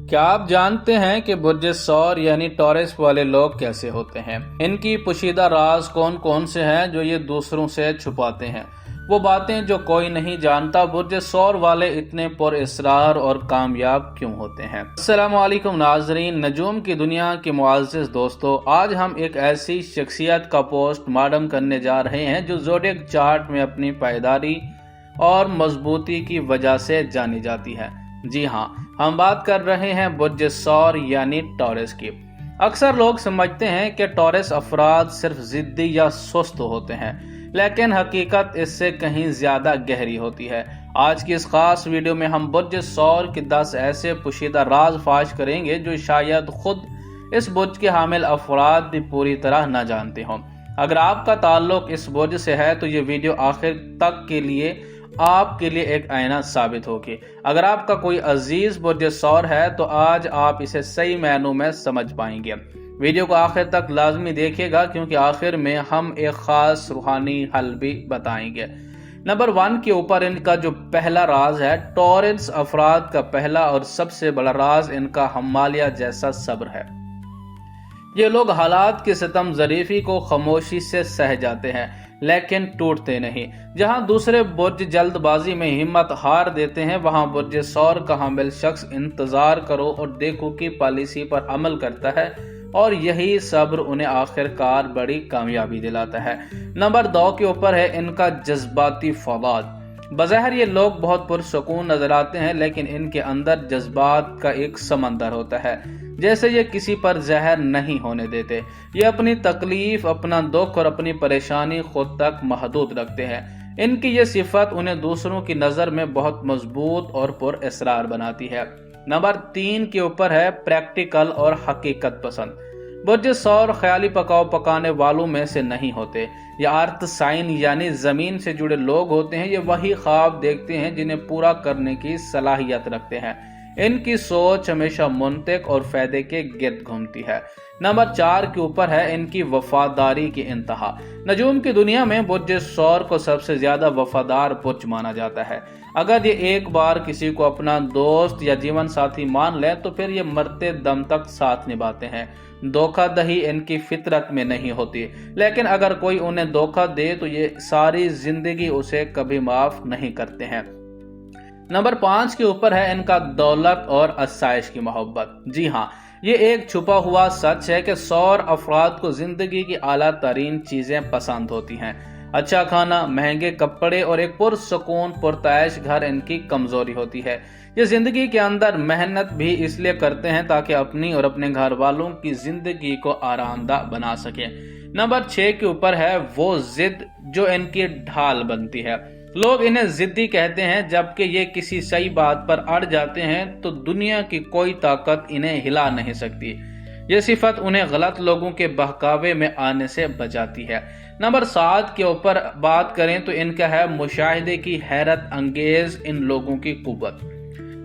کیا آپ جانتے ہیں کہ برج سور یعنی ٹورس والے لوگ کیسے ہوتے ہیں؟ ان کی پوشیدہ راز کون کون سے ہیں جو یہ دوسروں سے چھپاتے ہیں؟ وہ باتیں جو کوئی نہیں جانتا۔ برج سور والے اتنے پر اسرار اور کامیاب کیوں ہوتے ہیں؟ السلام علیکم ناظرین، نجوم کی دنیا کے معزز دوستو، آج ہم ایک ایسی شخصیت کا پوسٹ مارٹم کرنے جا رہے ہیں جو زوڈیک چارٹ میں اپنی پائیداری اور مضبوطی کی وجہ سے جانی جاتی ہے۔ جی ہاں، ہم بات کر رہے ہیں برج سور یعنی ٹورس کی۔ اکثر لوگ سمجھتے ہیں کہ ٹورس افراد صرف ضدی یا سست ہوتے ہیں، لیکن حقیقت اس سے کہیں زیادہ گہری ہوتی ہے۔ آج کی اس خاص ویڈیو میں ہم برج سور کے 10 ایسے پوشیدہ راز فاش کریں گے جو شاید خود اس برج کے حامل افراد بھی پوری طرح نہ جانتے ہوں۔ اگر آپ کا تعلق اس برج سے ہے تو یہ ویڈیو آخر تک کے لیے آپ کے لیے ایک آئینہ ثابت ہوگی۔ اگر آپ کا کوئی عزیز برج سور ہے تو آج آپ اسے صحیح معنوں میں سمجھ پائیں گے۔ ویڈیو کو آخر تک لازمی دیکھیے گا کیونکہ آخر میں ہم ایک خاص روحانی حل بھی بتائیں گے۔ نمبر 1 کے اوپر ان کا جو پہلا راز ہے، ٹورس افراد کا پہلا اور سب سے بڑا راز ان کا ہمالیہ جیسا صبر ہے۔ یہ لوگ حالات کی ستم ظریفی کو خاموشی سے سہ جاتے ہیں لیکن ٹوٹتے نہیں۔ جہاں دوسرے برج جلد بازی میں ہمت ہار دیتے ہیں، وہاں برج سور کا حامل شخص انتظار کرو اور دیکھو کی پالیسی پر عمل کرتا ہے اور یہی صبر انہیں آخر کار بڑی کامیابی دلاتا ہے۔ نمبر 2 کے اوپر ہے ان کا جذباتی فولاد۔ بظاہر یہ لوگ بہت پرسکون نظر آتے ہیں لیکن ان کے اندر جذبات کا ایک سمندر ہوتا ہے۔ جیسے یہ کسی پر زہر نہیں ہونے دیتے۔ یہ اپنی تکلیف، اپنا دکھ اور اپنی پریشانی خود تک محدود رکھتے ہیں۔ ان کی یہ صفت انہیں دوسروں کی نظر میں بہت مضبوط اور پر اسرار بناتی ہے۔ نمبر 3 کے اوپر ہے پریکٹیکل اور حقیقت پسند۔ برج سور خیالی پکاؤ پکانے والوں میں سے نہیں ہوتے۔ یہ ارتھ سائن یعنی زمین سے جڑے لوگ ہوتے ہیں۔ یہ وہی خواب دیکھتے ہیں جنہیں پورا کرنے کی صلاحیت رکھتے ہیں۔ ان کی سوچ ہمیشہ منطق اور فائدے کے گرد گھومتی ہے۔ نمبر 4 کے اوپر ہے ان کی وفاداری کی انتہا۔ نجوم کی دنیا میں برج سور کو سب سے زیادہ وفادار برج مانا جاتا ہے۔ اگر یہ ایک بار کسی کو اپنا دوست یا جیون ساتھی مان لیں تو پھر یہ مرتے دم تک ساتھ نبھاتے ہیں۔ دھوکہ دہی ان کی فطرت میں نہیں ہوتی، لیکن اگر کوئی انہیں دھوکہ دے تو یہ ساری زندگی اسے کبھی معاف نہیں کرتے ہیں۔ نمبر 5 کے اوپر ہے ان کا دولت اور آسائش کی محبت۔ جی ہاں، یہ ایک چھپا ہوا سچ ہے کہ سور افراد کو زندگی کی اعلیٰ ترین چیزیں پسند ہوتی ہیں۔ اچھا کھانا، مہنگے کپڑے اور ایک پرسکون پرتعیش گھر ان کی کمزوری ہوتی ہے۔ یہ زندگی کے اندر محنت بھی اس لیے کرتے ہیں تاکہ اپنی اور اپنے گھر والوں کی زندگی کو آرام دہ بنا سکیں۔ نمبر 6 کے اوپر ہے وہ ضد جو ان کی ڈھال بنتی ہے۔ لوگ انہیں ضدی کہتے ہیں جبکہ یہ کسی صحیح بات پر اڑ جاتے ہیں تو دنیا کی کوئی طاقت انہیں ہلا نہیں سکتی۔ یہ صفت انہیں غلط لوگوں کے بہکاوے میں آنے سے بچاتی ہے۔ نمبر 7 کے اوپر بات کریں تو ان کا ہے مشاہدے کی حیرت انگیز ان لوگوں کی قوت۔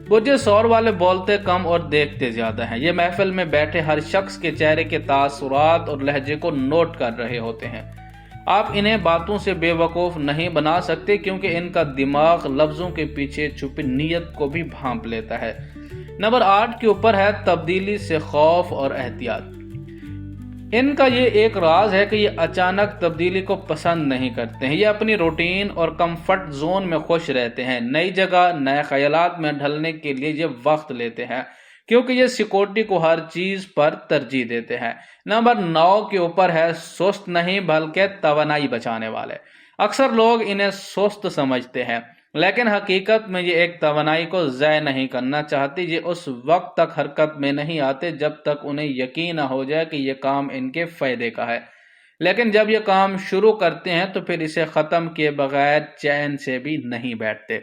برج سور والے بولتے کم اور دیکھتے زیادہ ہیں۔ یہ محفل میں بیٹھے ہر شخص کے چہرے کے تاثرات اور لہجے کو نوٹ کر رہے ہوتے ہیں۔ آپ انہیں باتوں سے بے وقوف نہیں بنا سکتے کیونکہ ان کا دماغ لفظوں کے پیچھے چھپی نیت کو بھی بھانپ لیتا ہے۔ نمبر 8 کے اوپر ہے تبدیلی سے خوف اور احتیاط۔ ان کا یہ ایک راز ہے کہ یہ اچانک تبدیلی کو پسند نہیں کرتے ہیں۔ یہ اپنی روٹین اور کمفرٹ زون میں خوش رہتے ہیں۔ نئی جگہ، نئے خیالات میں ڈھلنے کے لیے یہ وقت لیتے ہیں کیونکہ یہ سیکورٹی کو ہر چیز پر ترجیح دیتے ہیں۔ نمبر 9 کے اوپر ہے سست نہیں بلکہ توانائی بچانے والے۔ اکثر لوگ انہیں سست سمجھتے ہیں لیکن حقیقت میں یہ ایک توانائی کو ضائع نہیں کرنا چاہتے۔ یہ اس وقت تک حرکت میں نہیں آتے جب تک انہیں یقین نہ ہو جائے کہ یہ کام ان کے فائدے کا ہے، لیکن جب یہ کام شروع کرتے ہیں تو پھر اسے ختم کیے بغیر چین سے بھی نہیں بیٹھتے۔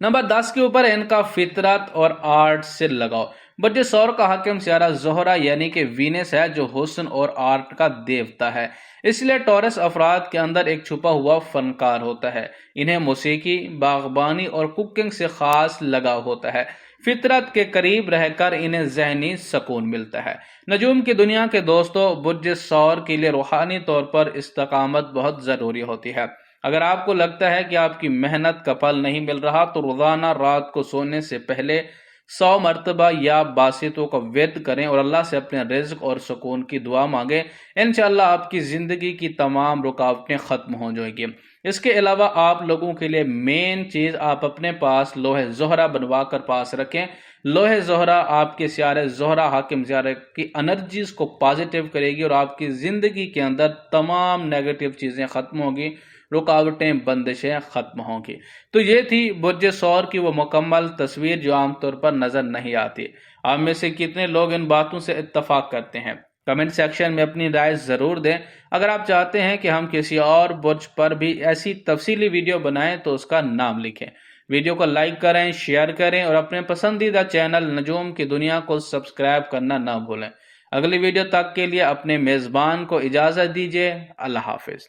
نمبر 10 کے اوپر ان کا فطرت اور آرٹ سے لگاؤ۔ برج سور کا حاکم سیارہ زہرہ یعنی کہ وینس ہے جو حسن اور آرٹ کا دیوتا ہے۔ اس لیے ٹورس افراد کے اندر ایک چھپا ہوا فنکار ہوتا ہے۔ انہیں موسیقی، باغبانی اور کوکنگ سے خاص لگاؤ ہوتا ہے۔ فطرت کے قریب رہ کر انہیں ذہنی سکون ملتا ہے۔ نجوم کی دنیا کے دوستوں، برج سور کے لیے روحانی طور پر استقامت بہت ضروری ہوتی ہے۔ اگر آپ کو لگتا ہے کہ آپ کی محنت کا پھل نہیں مل رہا تو روزانہ رات کو سونے سے پہلے 100 مرتبہ یا باسطوں کا ورد کریں اور اللہ سے اپنے رزق اور سکون کی دعا مانگیں، انشاءاللہ آپ کی زندگی کی تمام رکاوٹیں ختم ہو جائیں گی۔ اس کے علاوہ آپ لوگوں کے لیے مین چیز، آپ اپنے پاس لوح زہرہ بنوا کر پاس رکھیں۔ لوح زہرہ آپ کے سیارے زہرہ حاکم سیارے کی انرجیز کو پازیٹیو کرے گی اور آپ کی زندگی کے اندر تمام نیگیٹو چیزیں ختم ہوگی، رکاوٹیں بندشیں ختم ہوں گی۔ تو یہ تھی برج ثور کی وہ مکمل تصویر جو عام طور پر نظر نہیں آتی۔ آپ میں سے کتنے لوگ ان باتوں سے اتفاق کرتے ہیں؟ کمنٹ سیکشن میں اپنی رائے ضرور دیں۔ اگر آپ چاہتے ہیں کہ ہم کسی اور برج پر بھی ایسی تفصیلی ویڈیو بنائیں تو اس کا نام لکھیں۔ ویڈیو کو لائک کریں، شیئر کریں اور اپنے پسندیدہ چینل نجوم کی دنیا کو سبسکرائب کرنا نہ بھولیں۔ اگلی ویڈیو تک کے لیے اپنے میزبان کو اجازت دیجیے۔ اللہ حافظ۔